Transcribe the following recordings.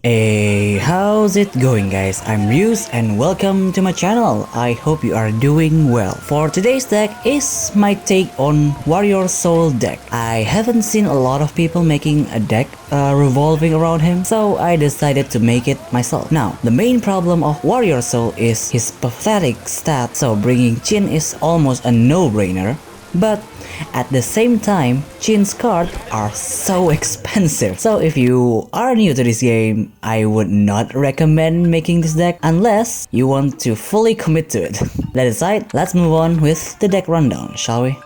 Hey, how's it going guys? I'm Ryus and welcome to my channel. I hope you are doing well. For today's deck is my take on Warrior Soul deck. I haven't seen a lot of people making a deck revolving around him, so I decided to make it myself. Now, the main problem of Warrior Soul is his pathetic stats, so bringing Chin is almost a no-brainer. But at the same time, Chin's cards are so expensive. So if you are new to this game, I would not recommend making this deck unless you want to fully commit to it. That aside, let's move on with the deck rundown, shall we?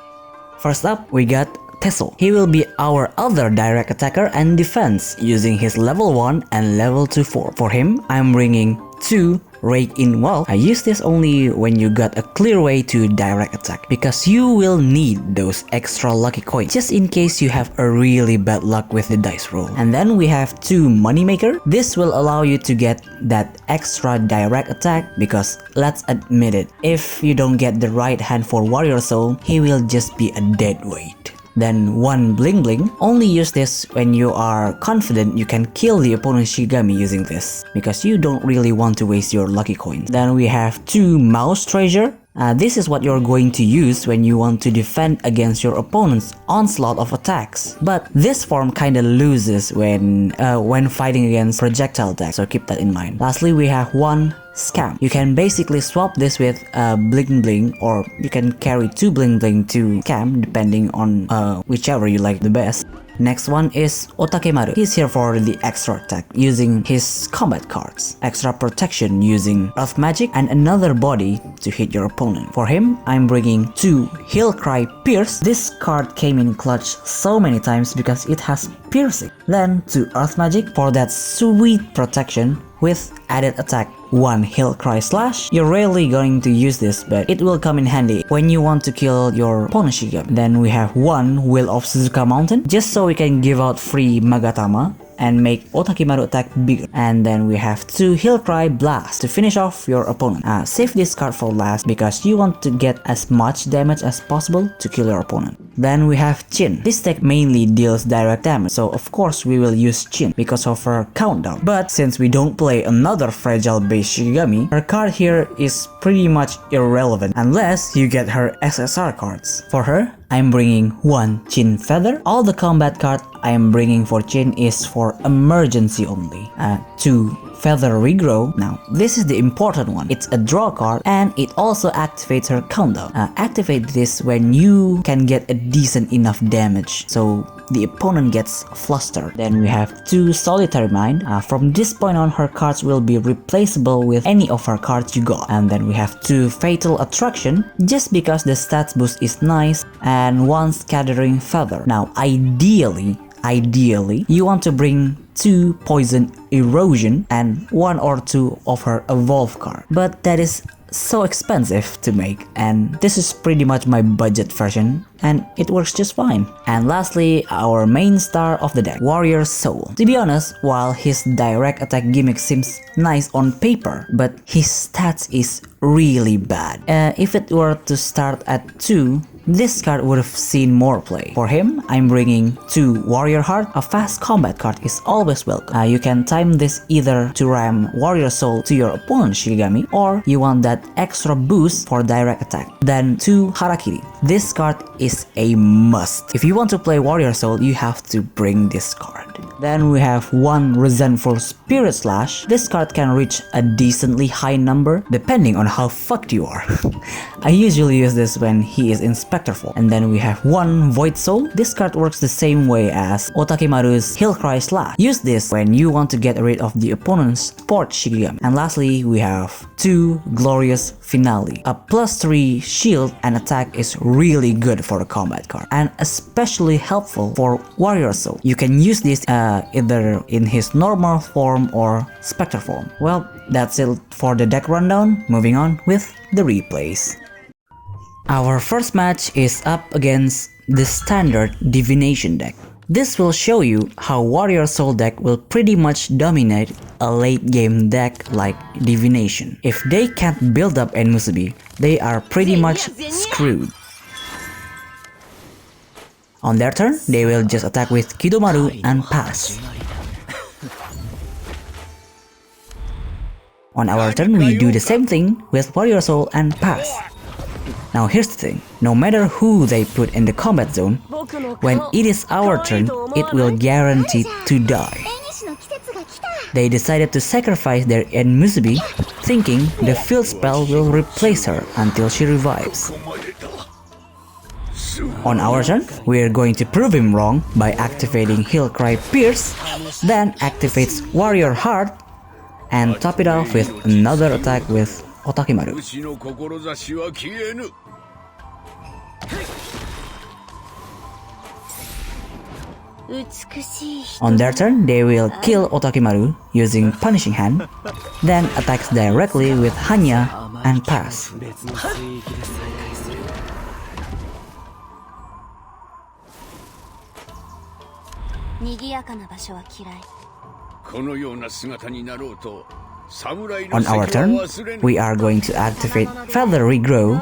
First up, we got Tesso. He will be our other direct attacker and defense using his level 1 and level 2 4. For him, I'm bringing 2 Rake in Well. I use this only when you got a clear way to direct attack, because you will need those extra lucky coins just in case you have a really bad luck with the dice roll. And then we have 2 Moneymaker. This will allow you to get that extra direct attack, because let's admit it, if you don't get the right hand for Warrior Soul, he will just be a dead weight. Then 1 Bling Bling. Only use this when you are confident you can kill the opponent's Shigami using this, because you don't really want to waste your lucky coins. Then we have 2 Mouse Treasure. This is what you're going to use when you want to defend against your opponent's onslaught of attacks. But this form kinda loses when fighting against projectile attacks, so keep that in mind. Lastly, we have 1 Scam. You can basically swap this with Bling Bling, or you can carry 2 Bling Bling to Scam depending on whichever you like the best. Next one is Otakemaru. He's here for the extra attack using his combat cards, extra protection using Earth Magic, and another body to hit your opponent. For him, I'm bringing 2 Heal Cry Pierce. This card came in clutch so many times because it has piercing. Then 2 Earth Magic for that sweet protection with added attack. 1 Heal Cry Slash. You're rarely going to use this, but it will come in handy when you want to kill your opponent's Shigami. Then we have 1 Will of Suzuka Mountain, just so we can give out free Magatama and make Otakemaru attack bigger. And then we have 2 Heal Cry Blast to finish off your opponent. Save this card for last because you want to get as much damage as possible to kill your opponent. Then we have Chin. This deck mainly deals direct damage, so of course we will use Chin because of her countdown. But since we don't play another fragile base Shigami, her card here is pretty much irrelevant unless you get her SSR cards. For her, I'm bringing 1 Chin Feather. All the combat card I am bringing for Chin is for emergency only. 2 Feather Regrow. Now, this is the important one. It's a draw card and it also activates her countdown. Activate this when you can get a decent enough damage, so the opponent gets flustered. Then we have 2 Solitary Mind. From this point on, her cards will be replaceable with any of her cards you got. And then we have 2 Fatal Attraction, just because the stats boost is nice, and 1 Scattering Feather. Now, ideally, you want to bring 2 Poison Erosion and 1 or 2 of her Evolve card. But that is so expensive to make, and this is pretty much my budget version, and it works just fine. And lastly, our main star of the deck, Warrior Soul. To be honest, while his direct attack gimmick seems nice on paper, but his stats is really bad. If it were to start at 2, this card would have seen more play. For him, I'm bringing 2 Warrior Heart. A fast combat card is always welcome. You can time this either to ram Warrior Soul to your opponent's Shigami, or you want that extra boost for direct attack. Then 2 Harakiri. This card is a must. If you want to play Warrior Soul, you have to bring this card. Then we have 1 Resentful Spirit Slash. This card can reach a decently high number depending on how fucked you are. I usually use this when he is in Spectre form. And then we have 1 Void Soul. This card works the same way as Otakemaru's Heal Cry Slash. Use this when you want to get rid of the opponent's Sport Shigami. And lastly, we have 2 Glorious Finale. A +3 shield and attack is really good for a combat card, and especially helpful for Warrior Soul. You can use this either in his normal form or Spectre form. Well, that's it for the deck rundown. Moving on with the replays. Our first match is up against the standard Divination deck. This will show you how Warrior Soul deck will pretty much dominate a late game deck like Divination. If they can't build up Enmusubi, they are pretty much screwed. On their turn, they will just attack with Kidomaru and pass. On our turn, we do the same thing with Warrior Soul and pass. Now here's the thing, no matter who they put in the combat zone, when it is our turn, it will guarantee to die. They decided to sacrifice their Onmyoji, thinking the field spell will replace her until she revives. On our turn, we are going to prove him wrong by activating Heal Cry Pierce, then activates Warrior Heart, and top it off with another attack with Otakimaru. On their turn, they will kill Otakimaru using Punishing Hand, then attacks directly with Hanya and pass. On our turn, we are going to activate Feather Regrow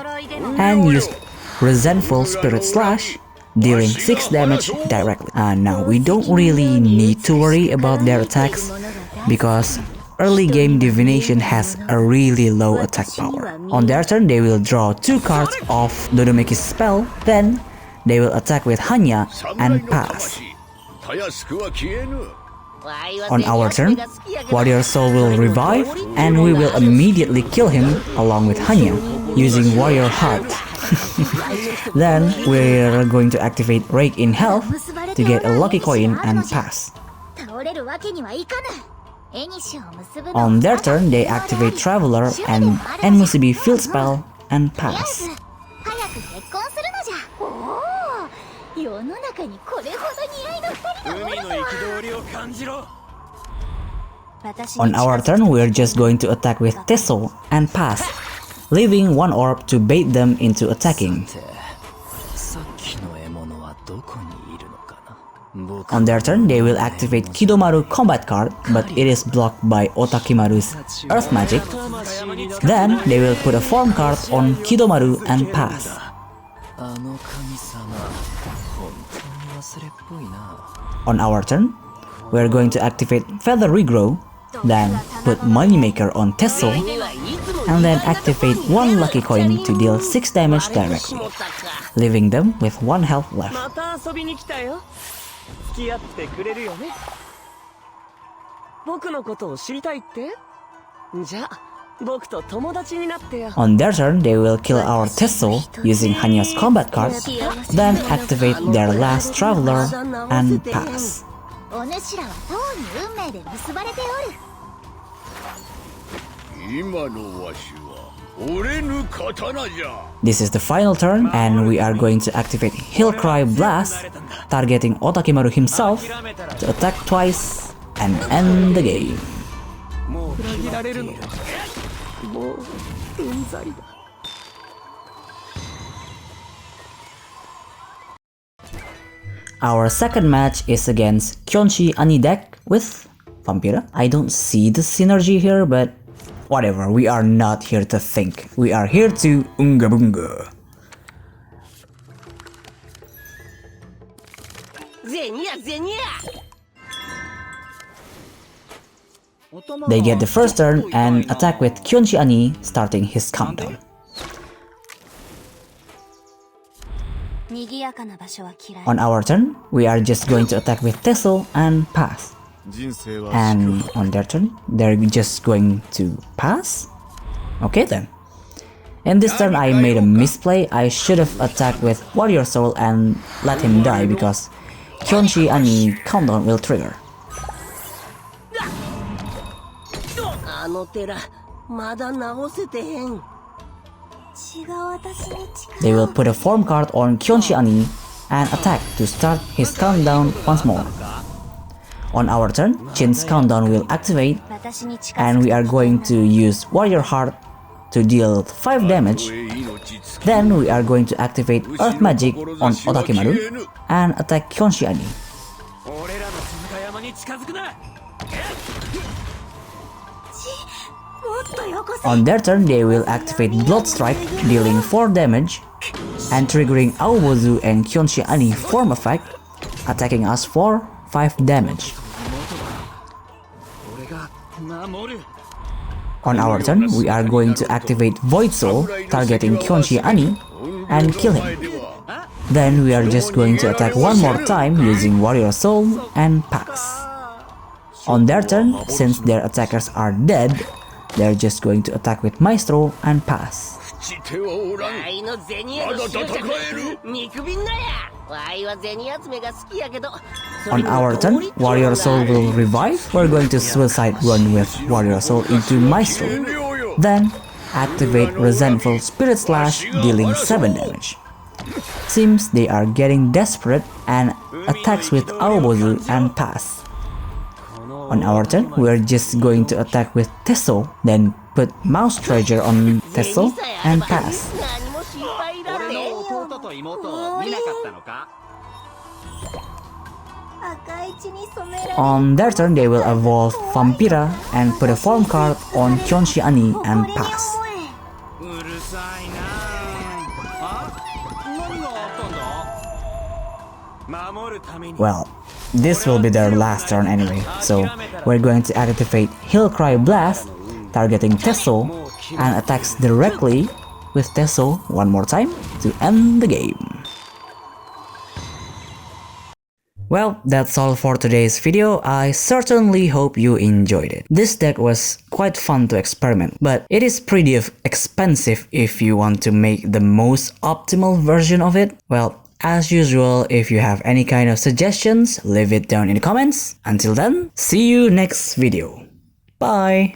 and use Resentful Spirit Slash, dealing 6 damage directly. Now we don't really need to worry about their attacks because early game Divination has a really low attack power. On their turn, they will draw 2 cards of Dodomeki's spell, then they will attack with Hanya and pass. On our turn, Warrior Soul will revive and we will immediately kill him along with Hanya using Warrior Heart. Then we're going to activate Rake in Health to get a lucky coin and pass. On their turn, they activate Traveler and Onmyoji Field Spell and pass. On our turn, we're just going to attack with Tessel and pass, leaving 1 orb to bait them into attacking. On their turn, they will activate Kidomaru combat card, but it is blocked by Otakimaru's Earth Magic. Then they will put a form card on Kidomaru and pass. On our turn, we are going to activate Feather Regrow, then put Moneymaker on Tessel, and then activate 1 lucky coin to deal 6 damage directly, leaving them with 1 health left. On their turn, they will kill our Tessel using Hanya's combat card, then activate their last Traveler and pass. This is the final turn and we are going to activate Heal Cry Blast, targeting Otakimaru himself to attack twice and end the game. Our second match is against Kyonshi Ani deck with Vampira. I don't see the synergy here, but whatever, we are not here to think. We are here to Unga Bunga. They get the first turn and attack with Kyonshi Ani, starting his countdown. On our turn, we are just going to attack with Tessel and pass. And on their turn, they're just going to pass? Okay then. In this turn, I made a misplay. I should have attacked with Warrior Soul and let him die because Kyonshi Ani countdown will trigger. They will put a form card on Kyonshi Ani and attack to start his countdown once more. On our turn, Jin's countdown will activate and we are going to use Warrior Heart to deal 5 damage. Then we are going to activate Earth Magic on Otakimaru and attack Kyonshi Ani. On their turn, they will activate Blood Strike, dealing 4 damage and triggering Aobozu and Kyonshi Ani form effect, attacking us for 5 damage. On our turn, we are going to activate Void Soul, targeting Kyonshi Ani, and kill him. Then we are just going to attack one more time using Warrior Soul and pass. On their turn, since their attackers are dead, they're just going to attack with Maestro and pass. On our turn, Warrior Soul will revive. We're going to Suicide Run with Warrior Soul into Maestro. Then, activate Resentful Spirit Slash, dealing 7 damage. Seems they are getting desperate and attacks with Aobozu and pass. On our turn, we are just going to attack with Tesso, then put Mouse Treasure on Tesso and pass. On their turn, they will evolve Vampira and put a form card on Kyonshi Ani and pass. Well, this will be their last turn anyway, so we're going to activate Hillcry Blast, targeting Tesso, and attacks directly with Tesso one more time to end the game. Well, that's all for today's video. I certainly hope you enjoyed it. This deck was quite fun to experiment, but it is pretty expensive if you want to make the most optimal version of it. Well, as usual, if you have any kind of suggestions, leave it down in the comments. Until then, see you next video. Bye!